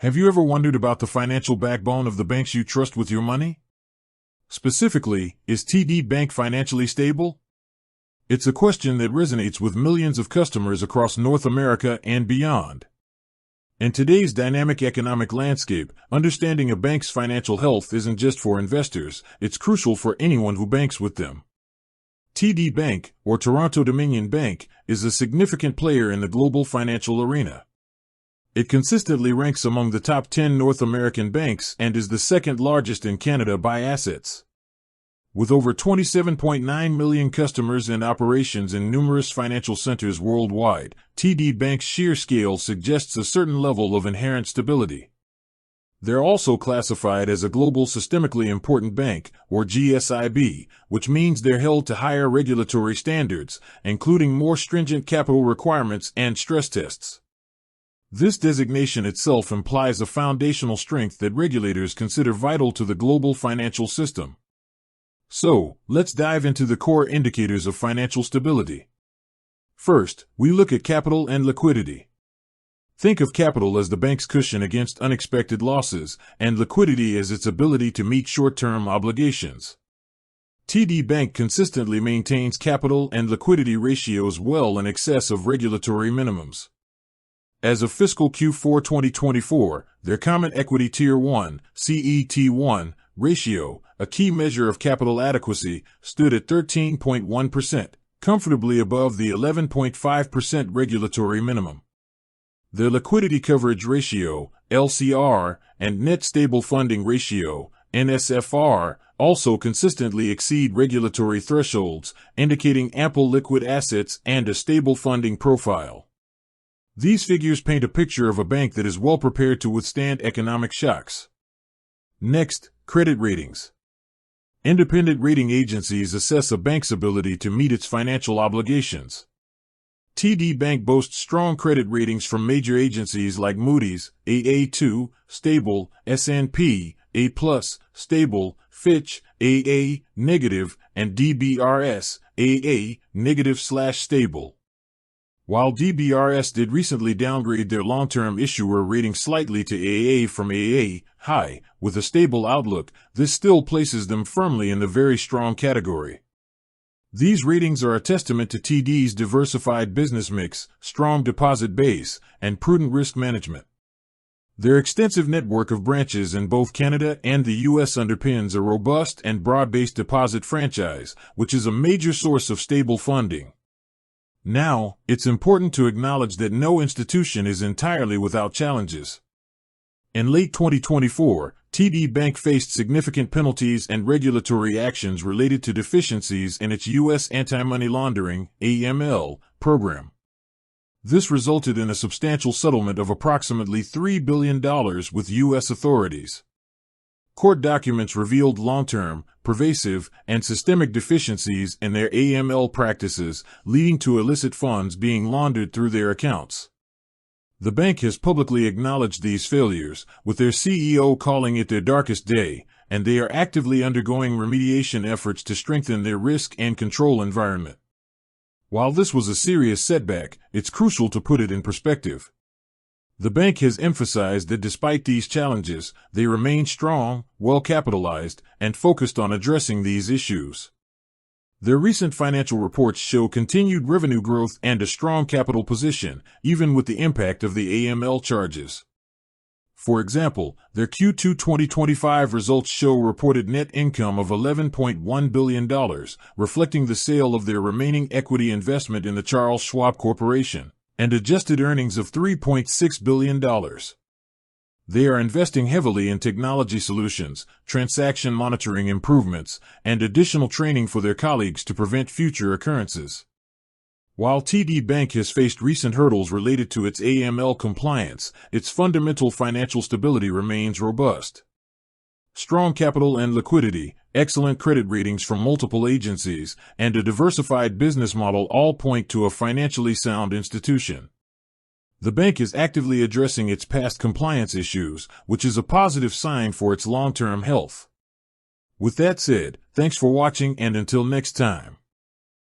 Have you ever wondered about the financial backbone of the banks you trust with your money? Specifically, is TD Bank financially stable? It's a question that resonates with millions of customers across North America and beyond. In today's dynamic economic landscape, understanding a bank's financial health isn't just for investors, it's crucial for anyone who banks with them. TD Bank, or Toronto-Dominion Bank, is a significant player in the global financial arena. It consistently ranks among the top 10 North American banks and is the second largest in Canada by assets. With over 27.9 million customers and operations in numerous financial centers worldwide, TD Bank's sheer scale suggests a certain level of inherent stability. They're also classified as a global systemically important bank, or GSIB, which means they're held to higher regulatory standards, including more stringent capital requirements and stress tests. This designation itself implies a foundational strength that regulators consider vital to the global financial system. So, let's dive into the core indicators of financial stability. First, we look at capital and liquidity. Think of capital as the bank's cushion against unexpected losses, and liquidity as its ability to meet short-term obligations. TD Bank consistently maintains capital and liquidity ratios well in excess of regulatory minimums. As of fiscal Q4 2024, their Common Equity Tier 1 (CET1) ratio, a key measure of capital adequacy, stood at 13.1%, comfortably above the 11.5% regulatory minimum. Their Liquidity Coverage Ratio (LCR) and Net Stable Funding Ratio (NSFR) also consistently exceed regulatory thresholds, indicating ample liquid assets and a stable funding profile. These figures paint a picture of a bank that is well prepared to withstand economic shocks. Next, credit ratings. Independent rating agencies assess a bank's ability to meet its financial obligations. TD Bank boasts strong credit ratings from major agencies like Moody's, AA2, stable, S&P, A+, stable, Fitch, AA, negative, and DBRS, AA, negative/stable. While DBRS did recently downgrade their long-term issuer rating slightly to AA from AA, high, with a stable outlook, this still places them firmly in the very strong category. These ratings are a testament to TD's diversified business mix, strong deposit base, and prudent risk management. Their extensive network of branches in both Canada and the U.S. underpins a robust and broad-based deposit franchise, which is a major source of stable funding. Now, it's important to acknowledge that no institution is entirely without challenges. In late 2024, TD Bank faced significant penalties and regulatory actions related to deficiencies in its U.S. anti-money laundering (AML) program. This resulted in a substantial settlement of approximately $3 billion with U.S. authorities. Court documents revealed long-term, pervasive, and systemic deficiencies in their AML practices, leading to illicit funds being laundered through their accounts. The bank has publicly acknowledged these failures, with their CEO calling it their darkest day, and they are actively undergoing remediation efforts to strengthen their risk and control environment. While this was a serious setback, it's crucial to put it in perspective. The bank has emphasized that despite these challenges, they remain strong, well-capitalized, and focused on addressing these issues. Their recent financial reports show continued revenue growth and a strong capital position, even with the impact of the AML charges. For example, their Q2 2025 results show reported net income of $11.1 billion, reflecting the sale of their remaining equity investment in the Charles Schwab Corporation, and adjusted earnings of $3.6 billion. They are investing heavily in technology solutions, transaction monitoring improvements, and additional training for their colleagues to prevent future occurrences. While TD Bank has faced recent hurdles related to its AML compliance, its fundamental financial stability remains robust. Strong capital and liquidity, excellent credit ratings from multiple agencies, and a diversified business model all point to a financially sound institution. The bank is actively addressing its past compliance issues, which is a positive sign for its long-term health. With that said, thanks for watching, and until next time.